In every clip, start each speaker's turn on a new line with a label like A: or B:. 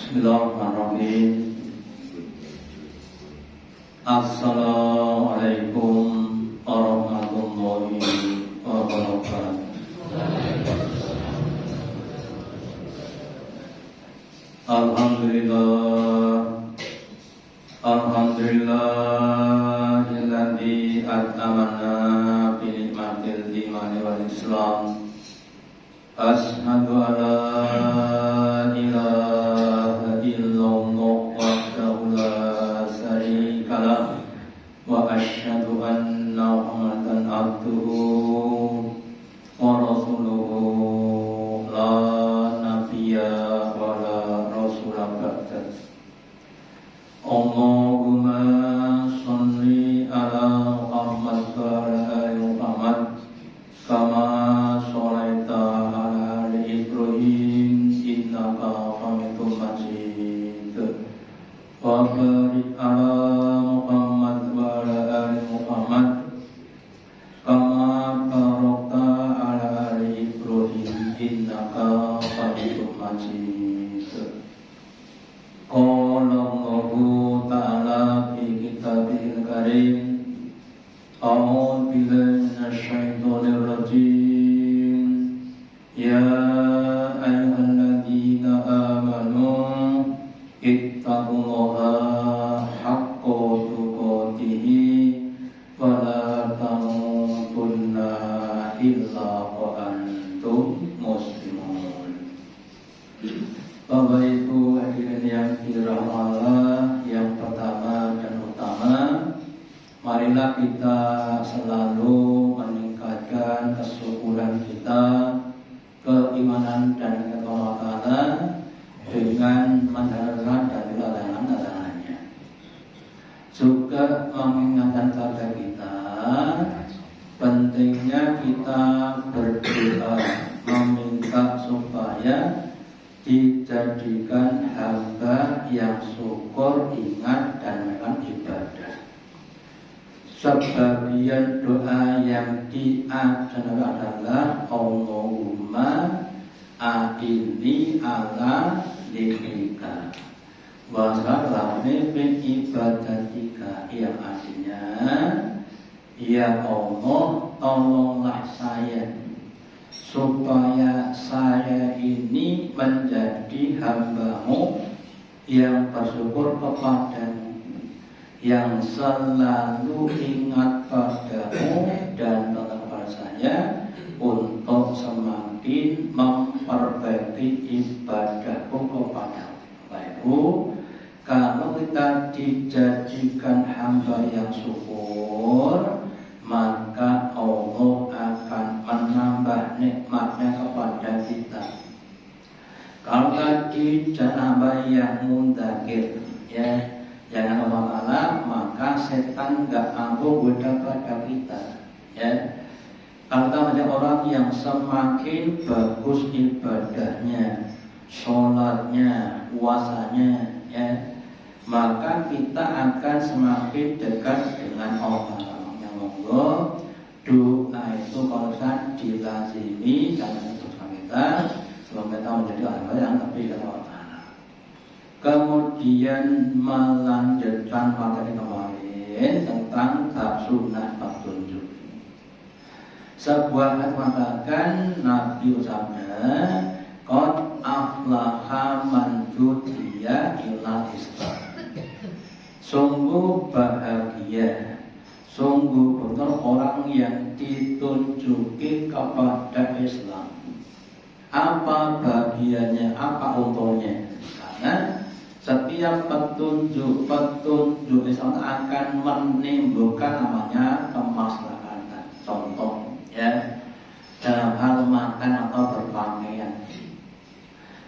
A: Bismillahirrahmanirrahim. Assalamualaikum warahmatullahi wabarakatuh. Alhamdulillahilladzi at'amana bi ni'matil imani wal islam. Asyhadu an la ilaha illallah wahdahu la syarika lah wa asyhadu anna Muhammadan abduhu wa rasuluhu la nabiyya wa la rasula ba'da. Allahumma sholli ala Muhammad wa ala ali Muhammad kama sholaita ala ali Ibrahim innaka Hamidum Majid wa barik ala Muhammad wa ala ali Muhammad kama barakta ala ali Ibrahim innaka Hamidum Majid. Qala Allahu ta'ala fi kitabihil karim. A'udzu billahi minasyaitonir rajim. Ya ayyuhalladzina amanu ittaqullaha haqqa tuqatih wa la tamutunna illa wa antum muslimun. Bapak Ibu hadirin yang dirahmati Allah, yang pertama dan utama, marilah kita selalu meningkatkan kesyukuran kita, keimanan dan ketakwaan dengan mendengarkan dari larangan-larangannya. Juga mengingatkan kepada kita pentingnya kita berdoa, meminta supaya dijadikan hamba yang syukur, ingat dan melakukan ibadah. Sebagian doa yang diajarkan adalah Allahumma a'inni ala dzikrika wa syukrika ibadatika, yang artinya, ya Allah, tolonglah saya supaya saya ini menjadi hamba-Mu yang bersyukur kepadamu, yang selalu ingat padamu dan tetap kepada saya untuk semakin memperbaiki ibadahku kepadamu. Baikku, kalau kita dijadikan hamba yang syukur, maka Allah akan menambah nikmatnya kepada kita. Kalau tadi hamba yang mundakir, ya, jangan Allah, maka setan gak mampu goda pada kita. Ya, kalau kita menjadi orang yang semakin bagus ibadahnya, sholatnya, puasanya, ya, maka kita akan semakin dekat dengan Allah. Yang monggo doa itu kalau bisa dilazimi dan menentukan kita, semoga kita menjadi orang yang lebih dari Allah. Kemudian melanjutkan materi kemarin tentang bab sunnah, bab tunjuk. Sebuah ayat mengatakan, Nabi ucapnya, qad aflaha man hudiya ila Islam. Sungguh bahagia, sungguh benar orang yang ditunjuki kepada Islam. Apa bahagianya, apa untungnya? Karena setiap petunjuk Islam akan menimbulkan namanya kemaslahatan. Contoh, ya, dalam hal makan atau berpakaian,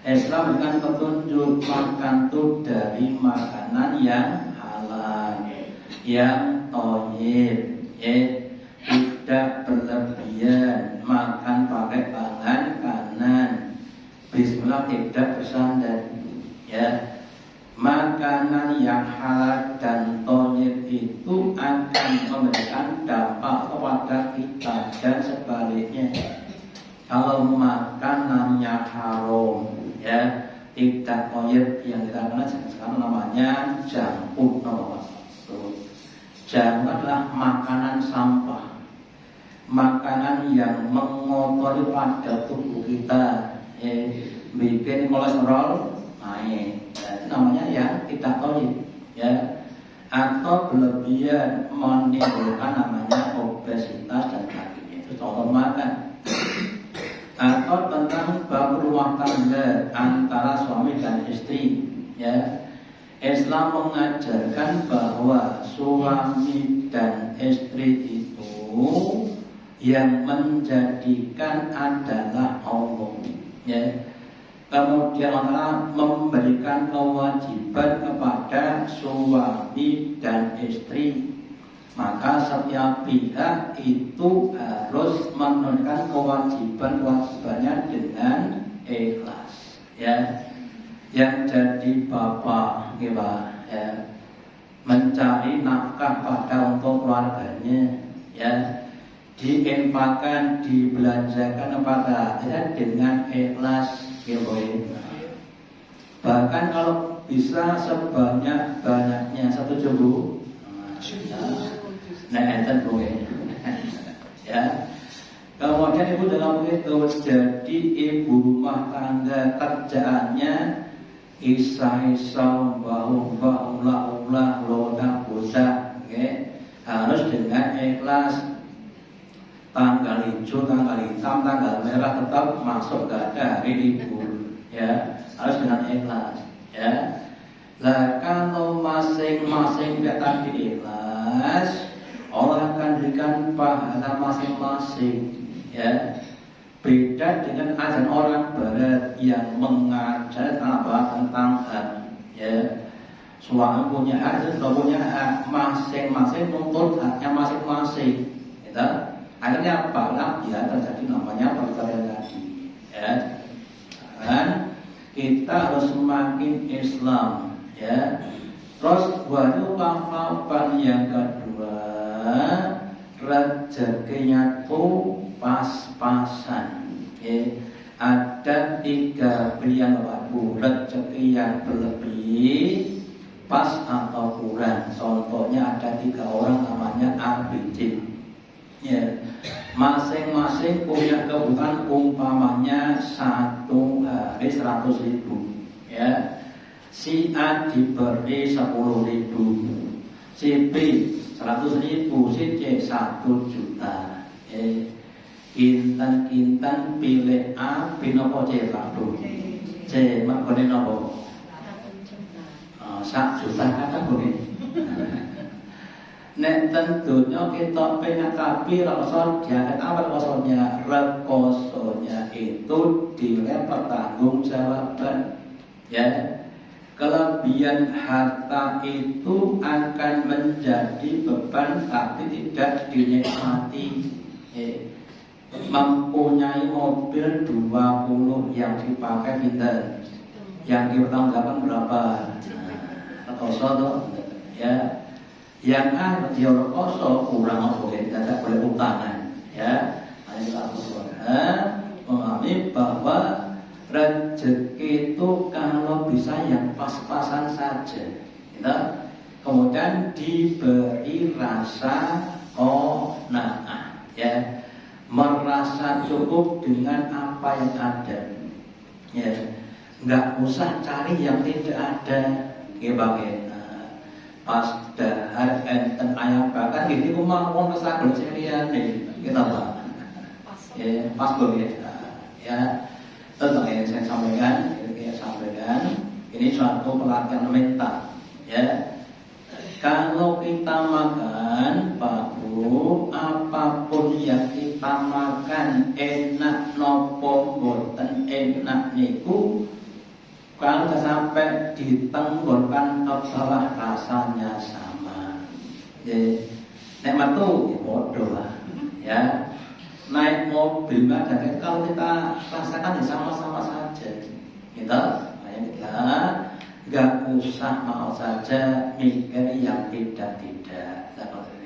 A: Islam dengan petunjuk makan itu dari makanan yang halal, yang thayyib, tidak berlebihan, makan pakai tangan kanan, bismillah tidak bersandar, ya. Makanan yang halal dan thayyib itu akan memberikan dampak kepada kita, dan sebaliknya. Kalau makanannya haram, ya, tidak toyib yang kita kenal sekarang namanya jangkut nama maksud. Jangkut adalah makanan sampah, makanan yang mengotori pada tubuh kita, bikin kolesterol naik, itu namanya yang tidak toyib, ya, atau berlebihan menimbulkan namanya obesitas dan sebagainya. Itu contoh makan. Atau tentang bab rumah tangga antara suami dan istri, ya. Islam mengajarkan bahwa suami dan istri itu yang menjadikan adalah Allah, ya. Kemudian Allah memberikan kewajiban kepada suami dan istri. Maka setiap pihak itu harus menunaikan kewajiban-kewajibannya dengan ikhlas, ya. Yang jadi bapak, ya, mencari nafkah pada untuk keluarganya, ya, diinfakkan, dibelanjakan kepada ya, dengan ikhlas, ya. Bahkan kalau bisa sebanyak-banyaknya 1 juta. Nah, enten boleh. Ya. Kemudian ibu dalam itu jadi ibu rumah tangga, kerjaannya isa-isa bahu ulah lona bosa, harus dengan ikhlas. Tanggal hijau, tanggal hitam, tanggal merah tetap masuk, gak ada hari libur, ya, harus dengan ikhlas, ya. Lah kalau masing-masing kata ikhlas, Allah akan berikan pahala masing-masing, ya. Beda dengan ajaran orang Barat yang mengajar apa tentang hak, ya. Suami punya hak, istri punya hak, masing-masing nuntut haknya masing-masing, gitu. Akhirnya apa? Lah, ya terjadi namanya perceraian tadi, ya. Dan kita harus semakin Islam, ya. Terus baru papan yang kedua, rezekinya tuh pas-pasan, ya. Ada 3 pilihan waktu, rezeki yang berlebih, pas atau kurang. Contohnya ada 3 orang namanya ABC, ya. Masing-masing punya kebutuhan, umpamanya 1 hari 100.000, ya. Si A diberi 10.000, si B 100.000, si C 1 juta. Kinten pilih A, pinopo C Pak Bu. C makone nopo? 1 juta kata boleh. Nek tentunya kita pengen kapi rasa diangkat apa rekosonya? Rekosonya itu nilai pertanggungjawaban, ya. Kelebihan harta itu akan menjadi beban tapi tidak dinikmati. Mempunyai mobil 20 yang dipakai pinter, yang dipertanggungjawabkan berapa? Rekoso tuh, ya. Yang ada dia rekoso kurang boleh, tidak boleh utangan, ya. Hanya kita memahami bahwa rezeki itu kalau bisa yang pas-pasan saja, gitu. Kemudian diberi rasa qanaah, ya, merasa cukup dengan apa yang ada, ya. Nggak usah cari yang tidak ada, gimana? Pas dahar enten ayam bakar gini rumah wong kesagel seriane kita Pak. Ya, pas boleh. Ya, tentang yang saya sampaikan, ini suatu pelatihan mental, ya. Kalau kita makan, Pak Bu, apapun yang kita makan enak nopo mboten enak niku, kalau sampai ditenggorkan ke bawah rasanya sama. Jadi, nek metu ya bodoh lah, ya. Naik mobil dan kalau kita rasakan ya sama-sama saja, gitu. Makanya kita nggak usah mau saja mikir yang tidak-tidak.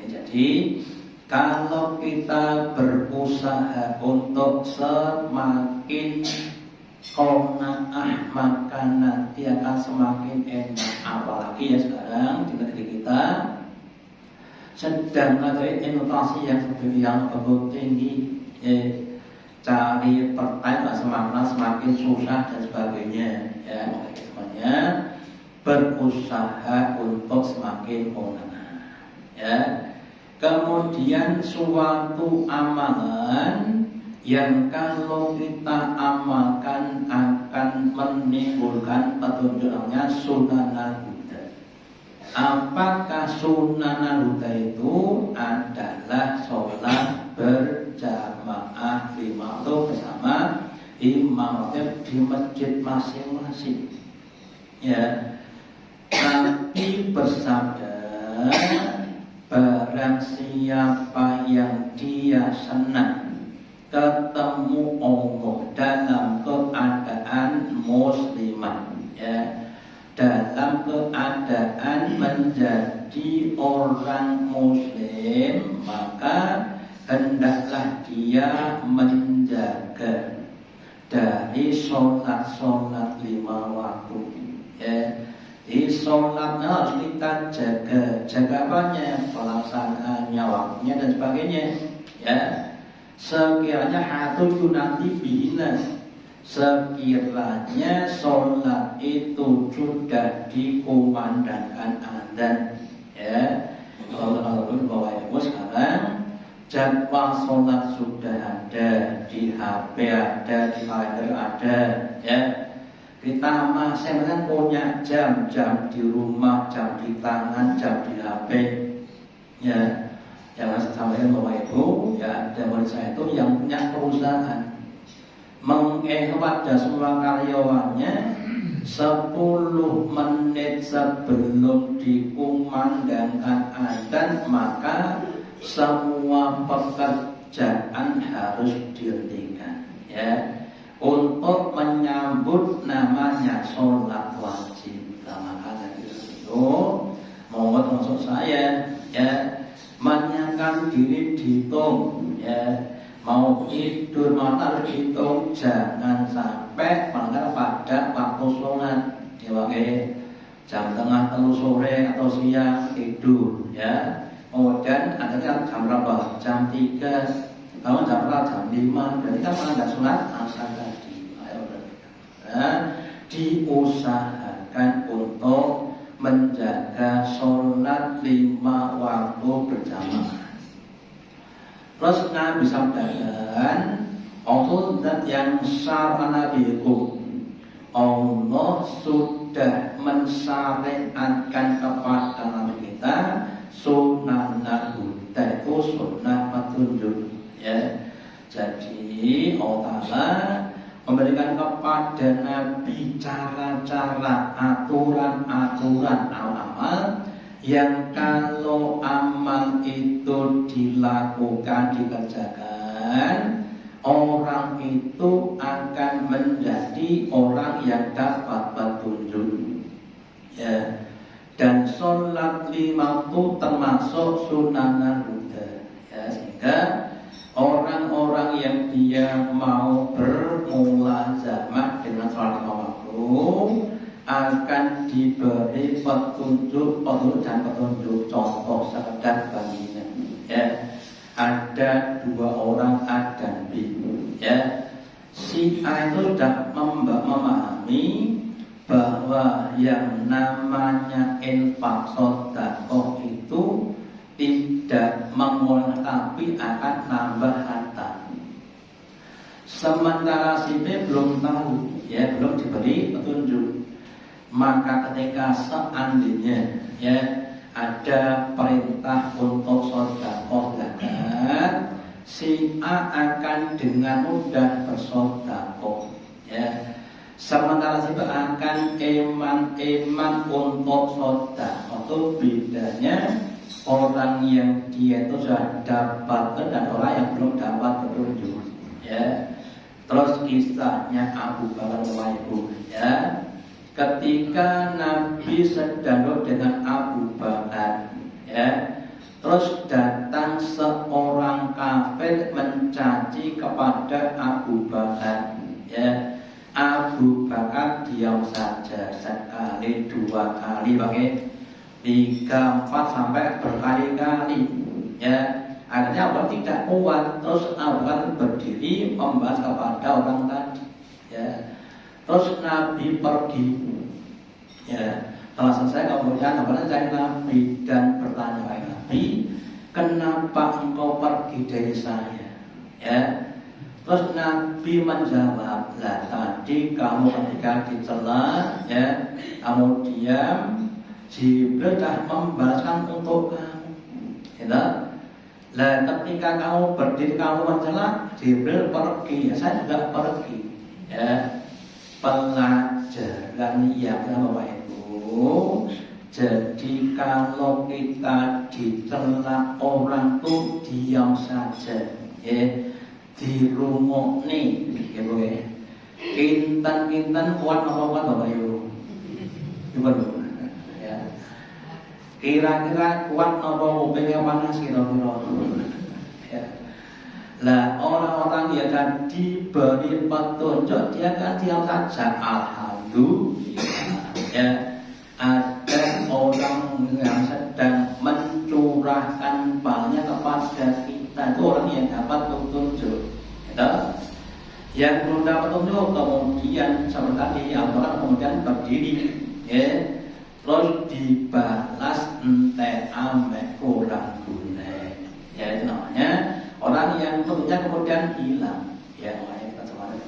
A: Jadi kalau kita berusaha untuk semakin qanaah maka nanti akan semakin enak. Apalagi ya sekarang di negeri kita sedang ada inovasi yang seperti yang begitu tinggi, cari pertanyaan semakin susah dan sebagainya. Ya, semuanya berusaha untuk semakin mengenal. Ya, kemudian suatu amalan yang kalau kita amalkan akan menimbulkan petunjuknya sunnah Buddha. Apakah sunnah Buddha itu adalah sholat berjamaah 5 waktu bersama imam di masjid masing-masing. Ya, Nabi bersabda, barang siapa yang dia senang ketemu Allah dalam keadaan muslimah, ya, dalam keadaan menjadi orang muslim, maka hendaklah dia menjaga dari sholat 5 waktu. Ya, di sholat harus kita jaga apanya, pelaksanaannya, waktunya dan sebagainya. Ya, sekiranya hatu nanti bina, sekiranya sholat itu sudah dikumandangkan adzan, ya, kalau Bapak Ibu sekarang jadwal sholat sudah ada di HP, ada di kalender, ada, ya. Kita masing-masing punya jam di rumah, jam di tangan, jam di HP, ya. Jangan sampai Bapak Ibu, ya, ada murid saya itu yang punya perusahaan mengewadah semua karyawannya 10 menit sebelum dikumandangkan adzan, maka semua pekerjaan harus dihentikan, ya, untuk menyambut namanya sholat wajib. Maka dari itu mau termasuk saya, ya, menyiapkan diri dihitung, ya, mau tidur mata harus dihitung, jangan sampai melanggar pada waktu sholat. Diwakil jam tengah sore atau siang tidur, ya, kemudian akhirnya jam berapa? Jam 3, kalau jam berapa? Jam 5, berarti kan melanggar sholat asar tadi. Diusahakan untuk menjaga sholat 5 waktu berjamaah. Terus Nabi sabdakan, Allah zat yang syar'a bikum, Allah sudah mensyariatkan kepada Nabi kita sunnah Buddha, itu sunnah petunjuk, ya. Jadi Allah Ta'ala memberikan kepada Nabi cara-cara, aturan-aturan amal yang kalau amal itu dilakukan, dikerjakan, orang itu akan menjadi orang yang dapat petunjuk, ya. Dan sholat 5 itu termasuk sunnah Buddha, ya, sehingga orang-orang yang dia mau bermulazamah dengan sholat 5 waktu akan diberi petunjuk dan petunjuk. Contoh sekedar baginya, ya, ada 2 orang A dan B, ya. Si A itu sudah memahami bahwa yang namanya infak sedekah itu tidak mengulang tapi akan nambah harta. Sementara si B belum tahu, ya, belum diberi petunjuk. Maka ketika seandainya, ya, ada perintah untuk sedekah zakat, si A akan dengan mudah bersedekah, ya. Sementara si B akan eman untuk sedekah. Itu bedanya orang yang dia itu sudah dapat dan orang yang belum dapat petunjuk, ya. Terus kisahnya Abu Bakar Ibu, ya. Ketika Nabi sedang dengan Abu Bakar, ya, terus datang seorang kafir mencaci kepada Abu Bakar, ya. Abu Bakar diam saja sekali, dua kali, pakai 3, 4 sampai berkali-kali. Ya, akhirnya Allah tidak kuat, terus Abu Bakar berdiri membahas kepada orang tadi. Ya, terus Nabi pergi. Ya, setelah selesai kemudian apa saya Nabi dan bertanya kepada Nabi, kenapa engkau pergi dari saya? Ya, terus Nabi menjawab, lah tadi kamu ketika dicela, ya, kamu diam, Jibril dah membalaskan untuk kamu. Ya, lah ketika kamu berdiri kamu mencela, Jibril pergi, ya saya juga pergi. Ya, pelajaran yang Bapak Ibu. Jadi kalau kita dicela orang tuh diam saja, ya, dirungokne, gitu ya. Kintan-kintan kuat apa Bapak Ibu? Gimana? Ya. Kira-kira kuat apa kupingnya panas kira-kira? Ya. Lah orang-orang yang kan diberi petunjuk dia kan diam saja. Alhamdulillah. Ya. Ada orang yang sedang mencurahkan banyak kepada kita, itu orang yang dapat petunjuk. Gitu. Yang belum dapat petunjuk kemudian seperti tadi orang kemudian berdiri, ya, terus dibalas ente ame kurang guna. Ya itu namanya orang yang petunjuknya kemudian hilang. Ya makanya kita kemarin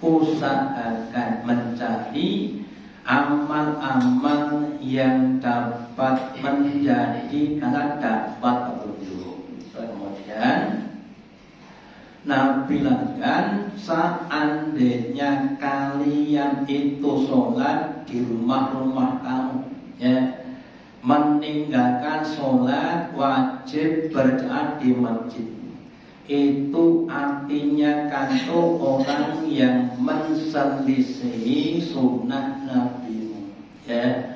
A: usahakan mencari amal-amal yang dapat menjadi karena dapat petunjuk. Kemudian Nabi lanjutkan, seandainya kalian itu sholat di rumah-rumah kamu, ya, meninggalkan sholat wajib berjamaah di masjid, itu artinya kanto orang yang menselisihi sunnah Nabi. Ya,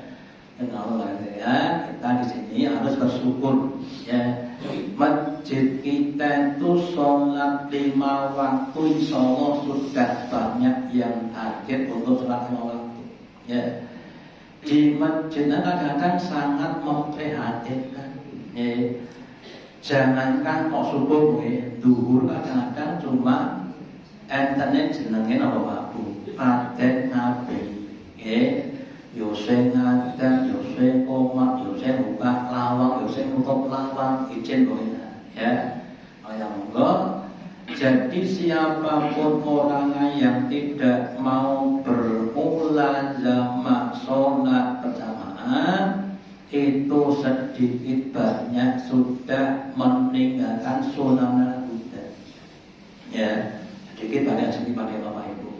A: Allah ya, kita di sini harus bersyukur. Ya, masjid kita itu sholat 5 waktu, insya Allah sudah banyak yang target untuk sholat 5 waktu. Ya, di masjid kadang-kadang sangat memprihatinkan. Ya, jangankan kok subuh duhur kadang-kadang cuma internet jenenge apa Pak Bu? Paten Nabi. Yo sing ngadeg, yo sing komat, yo sing buka lawang, yo sing nutup lawang, izin kok ya. Ya monggo. Jadi siapapun orangnya yang tidak mau bermulazamah sholat berjamaah, itu sedikit banyak sudah meninggalkan sunnah Nabi. Ya, sedikit banyak Bapak Ibu.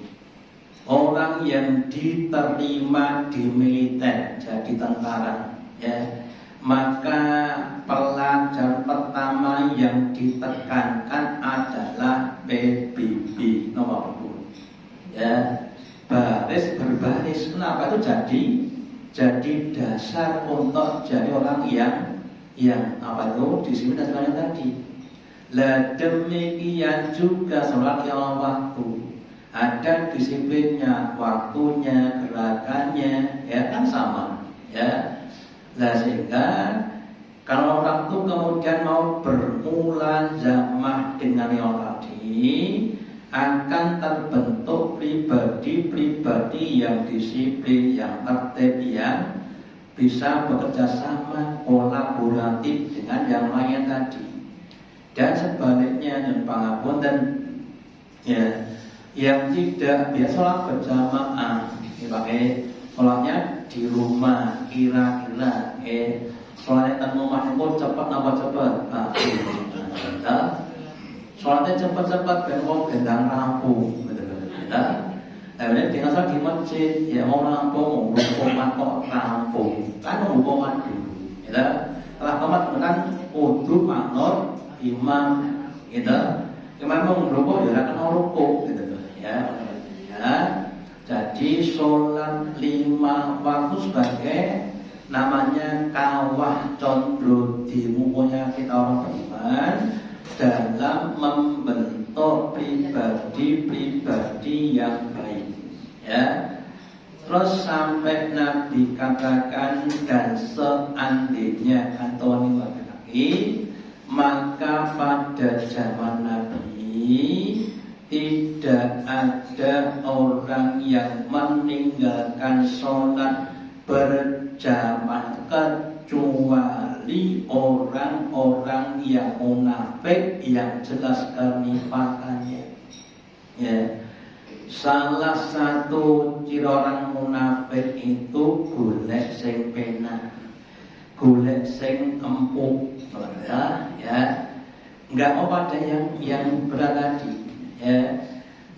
A: Orang yang diterima di militer jadi tentara, ya, maka pelajaran pertama yang ditekankan adalah PBB nomor 2. Ya, baris berbaris. Kenapa itu jadi dasar untuk jadi orang yang apa itu disiplin dan sebagainya tadi. Lah demikian juga sholat yang waktu ada disiplinnya, waktunya, gerakannya, ya kan sama, ya. Lah sehingga kalau orang itu kemudian mau bermulazamah dengan yang tadi, akan terbentuk pribadi-pribadi yang disiplin, yang tertib, yang bisa bekerja sama, kolaboratif dengan yang lain tadi. Dan sebaliknya yang pangapunten, ya, yang tidak biasa sholat berjamaah, pakai sholatnya di rumah, kira-kira, sholatnya di rumah itu cepat apa cepat, sholatnya cepat-cepat ben wong gendang rampung, betul-betul. Nah, kemudian dengan sholat di masjid, ya mau rampung, mau komat kok rampung, kan mau komat dulu. Ya, setelah komat kemudian kudu manut imam, gitu. Imam mau ngerukuk, ya akan ngerukuk, gitu. Ya. Jadi sholat 5 waktu sebagai namanya kawah condro di mumpungnya kita orang beriman dalam membentuk untuk pribadi-pribadi yang baik. Ya. Terus sampai Nabi katakan dan seandainya atau lagi, maka pada zaman Nabi tidak ada orang yang meninggalkan sholat berjamaah kecuali orang-orang yang munafik yang jelas kenifakannya. Ya. Salah satu ciri orang munafik itu golek sing penak, golek sing empuk, ya. Enggak mau pada yang berat tadi, ya.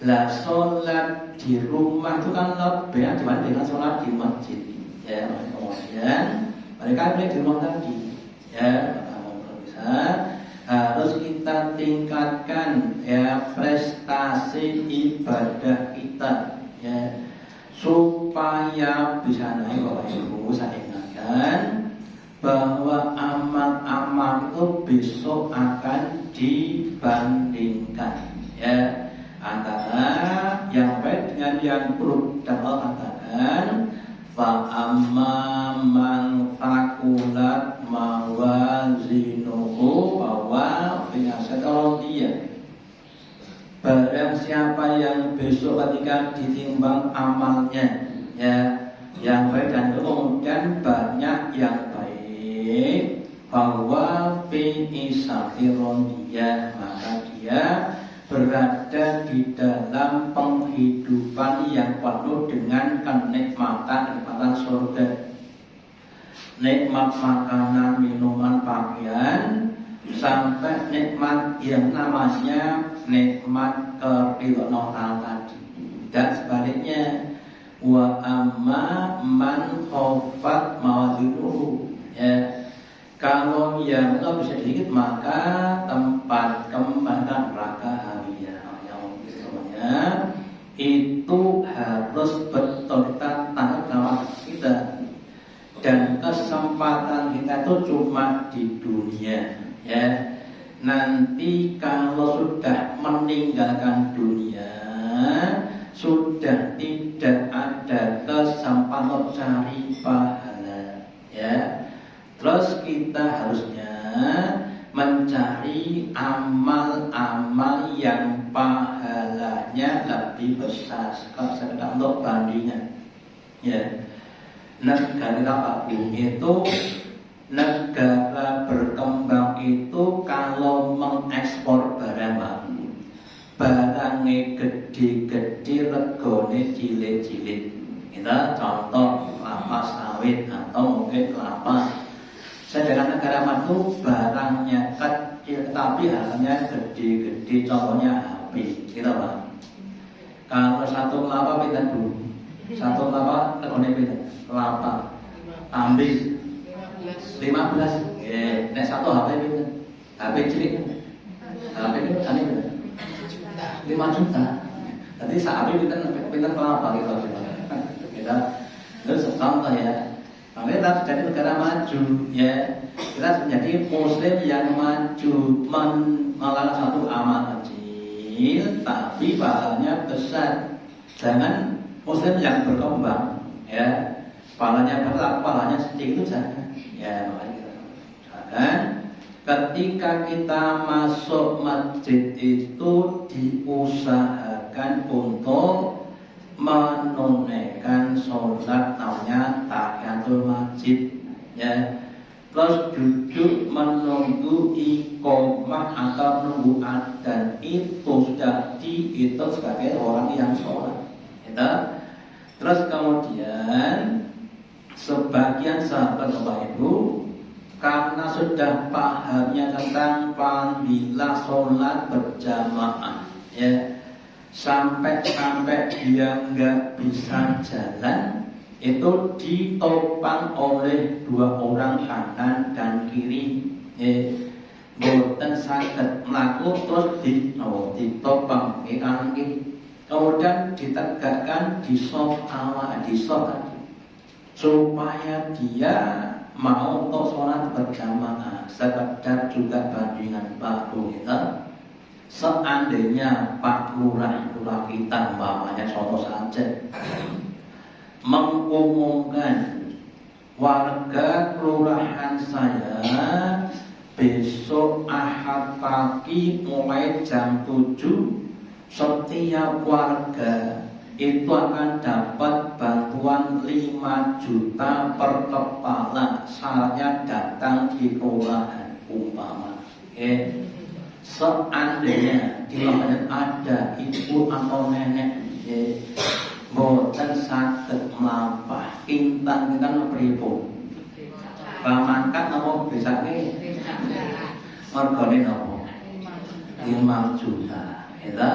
A: Lah sholat di rumah itu kan lebih dibandingkan sholat di masjid, ya. Kemudian mereka di rumah tadi, ya. Bisa harus kita tingkatkan ya prestasi ibadah kita, ya, supaya bisa naik. Bapak Ibu, saya ingatkan bahwa amal-amal itu besok akan dibandingkan, ya, antara yang baik dengan yang buruk. Dan Allah katakan fa'amma man faqulat mawazinuhu bahwa dia. Barang siapa yang besok ketika ditimbang amalnya, ya, yang baik dan kemudian banyak yang baik, bahwa fi isafironiyah, maka dia berada di dalam penghidupan yang penuh dengan kenikmatan surga, nikmat makanan, minuman, pakaian, sampai nikmat yang namanya nikmat keridhaan tadi. Dan sebaliknya, wa amma man khafat mawazinuhu, ya, kalau yang bisa sedikit maka tempat kembali neraka hawiyah, yang itu harus betul kita tanggung kita, dan kesempatan kita itu cuma di dunia, ya. Nanti kalau sudah meninggalkan dunia, sudah tidak ada kesempatan cari pahala, ya. Terus kita harusnya mencari amal-amal yang pahalanya lebih besar sekedar untuk bandingan, ya. Negara itu, negara berkembang itu kalau mengekspor barangnya gede-gede, regone cilik-cilik. Kita contoh kelapa sawit atau mungkin kelapa. Sedangkan negara maju barangnya kecil tapi harganya gede-gede, contohnya HP, gitu Pak. Kalau satu kelapa pinten dulu? Satu kelapa regone pinten? Kelapa ambil 15. Nek satu HP pinten? HP cilik. HP itu kan 5 juta. Jadi saat HP pinten kelapa gitu. Kita terus contoh, ya. Makanya kita jadi negara maju, ya. Kita menjadi muslim yang maju, melakukan satu amal kecil tapi pahalanya besar. Jangan muslim yang berkembang, ya, pahalanya berat, pahalanya sedikit itu jangan. Ya, makanya kita jangan. Ketika kita masuk masjid itu diusahakan untuk menunaikan sholat namanya tahiyatul masjid, ya. Terus duduk menunggu iqamah atau menunggu adzan itu sudah dihitung sebagai orang yang sholat, ya. Terus kemudian sebagian sahabat Bapak Ibu karena sudah pahamnya tentang fadilah sholat berjamaah, ya, sampai dia nggak bisa jalan itu ditopang oleh 2 orang kanan dan kiri, boten saged mlaku, terus ditopang kanan kiri, kemudian ditegakkan di soft tadi, supaya dia mau untuk sholat berjamaah, sekedar juga bandingan baru kita. Seandainya Pak Lurah kita umpamanya contoh saja mengumumkan warga kelurahan saya besok Ahad pagi mulai jam 7 setiap warga itu akan dapat bantuan 5 juta per kepala, syaratnya datang di kelurahan umpama. Seandainya di lapangan ada ibu atau nenek boten saged mlampah kintan pripun? Pamangkat napa besake? Mergane napa? 5 juta. Kita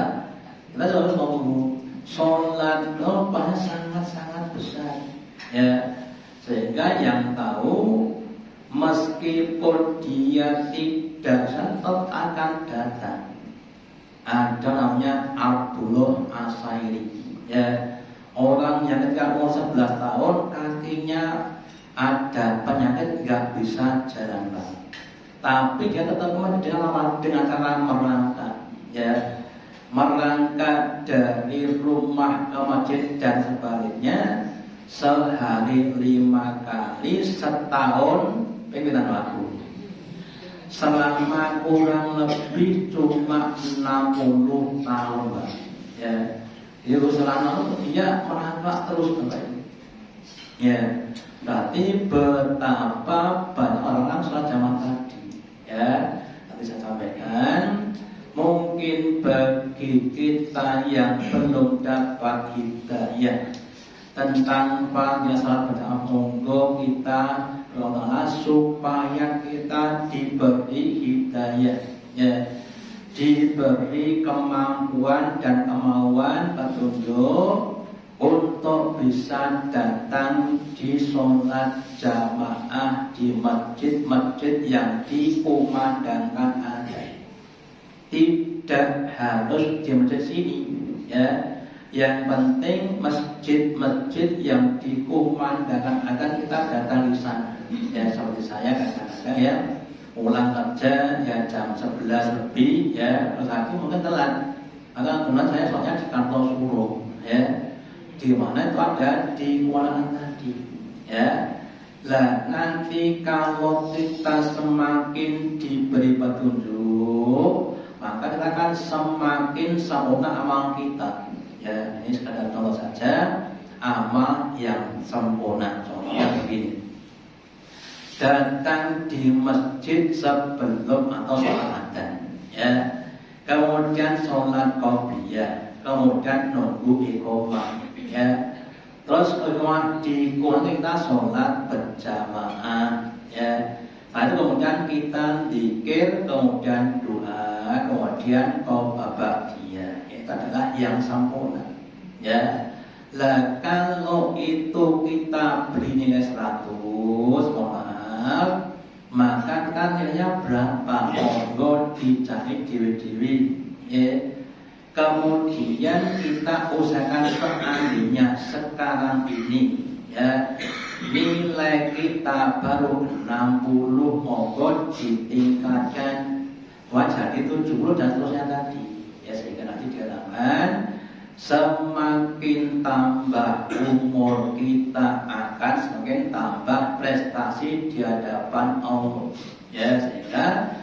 A: harus ngomong sholat pada sangat-sangat besar. Ya, sehingga yang tahu meskipun dia tidak tetap akan datang. Ada namanya Abdullah Asairi. Ya, orang yang ketika umur 11 tahun kakinya ada penyakit nggak bisa jalan lagi. Tapi dia tetap dengan cara merangkak. Ya, merangkak dari rumah ke masjid dan sebaliknya sehari 5 kali setahun pimpinan waktu. Selama kurang lebih cuma 60 tahun, Pak. Ya, itu selama itu dia merangkak terus kembali. Ya, berarti betapa banyak orang sholat jamaah tadi. Ya, nanti saya sampaikan. Mungkin bagi kita yang belum dapat hidayah tentang pagi salat berjamaah, monggo kita berdoa supaya kita diberi hidayah, ya, diberi kemampuan dan kemauan petunjuk untuk bisa datang di sholat jamaah di masjid-masjid yang dikumandangkan ada. Tidak harus di masjid sini, ya. Yang penting masjid-masjid yang dikumandangkan akan kita datang di sana. Ya, seperti saya kadang-kadang ya pulang kerja ya jam 11 lebih ya, terus lagi mungkin telat. Maka kemudian saya soalnya di kantor Suro, ya, di mana itu ada di Kuala tadi, ya. Lah nanti kalau kita semakin diberi petunjuk, maka kita akan semakin sempurna amal kita. Ya, ini sekadar contoh saja amal yang sempurna. Contohnya begini: datang di masjid sebelum atau sholat adzan, ya, kemudian sholat qobliyah, kemudian nunggu iqamah, ya, terus kemudian kita sholat berjamaah, ya. Lalu kemudian kita zikir, kemudian doa, kemudian qobliyah. Itu adalah yang sempurna, ya. Lah kalau itu kita beri nilai 100, maka kita nilainya berapa? Monggo dicari dewi-dewi, ya. Kemudian kita usahakan seandainya sekarang ini, ya, nilai kita baru 60, monggo ditingkatkan jadi 70 dan seterusnya tadi, ya, sehingga nanti diharapkan semakin tambah umur kita akan semakin tambah prestasi di hadapan Allah, ya, sehingga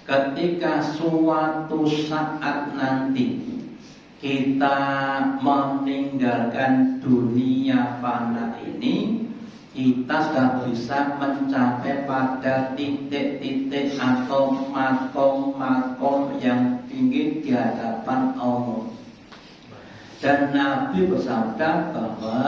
A: ketika suatu saat nanti kita meninggalkan dunia fana ini, kita sudah bisa mencapai pada titik-titik atau makom-makom yang tinggi di hadapan Allah. Dan Nabi bersabda bahwa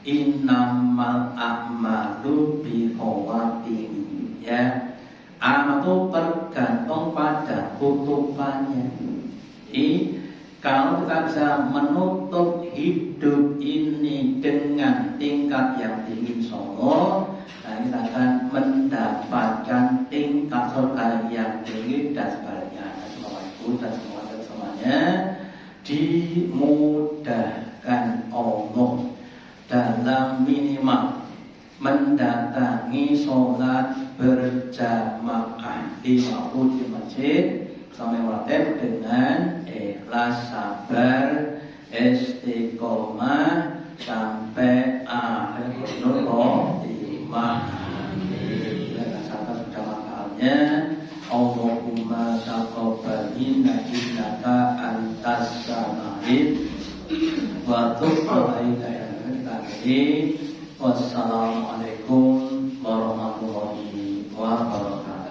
A: innamal a'malu bikhawatimi, ya, amal itu tergantung pada tutupannya. Kalau kita bisa menutup hidup ini dengan tingkat yang tinggi insyaallah, nah kita akan mendapatkan tingkat surga yang tinggi dan sebaliknya. Dan semuanya dimudahkan Allah dalam minimal mendatangi sholat berjamaah di waktu di masjid, sampai ratib dengan ikhlas, sabar, istiqomah sampai akhir khotimah. Amin. Sampai sudah manfaatnya. Allahumma taqabbal minna innaka antas sami'ul wa tub alaina innaka antas. Wassalamualaikum warahmatullahi wabarakatuh.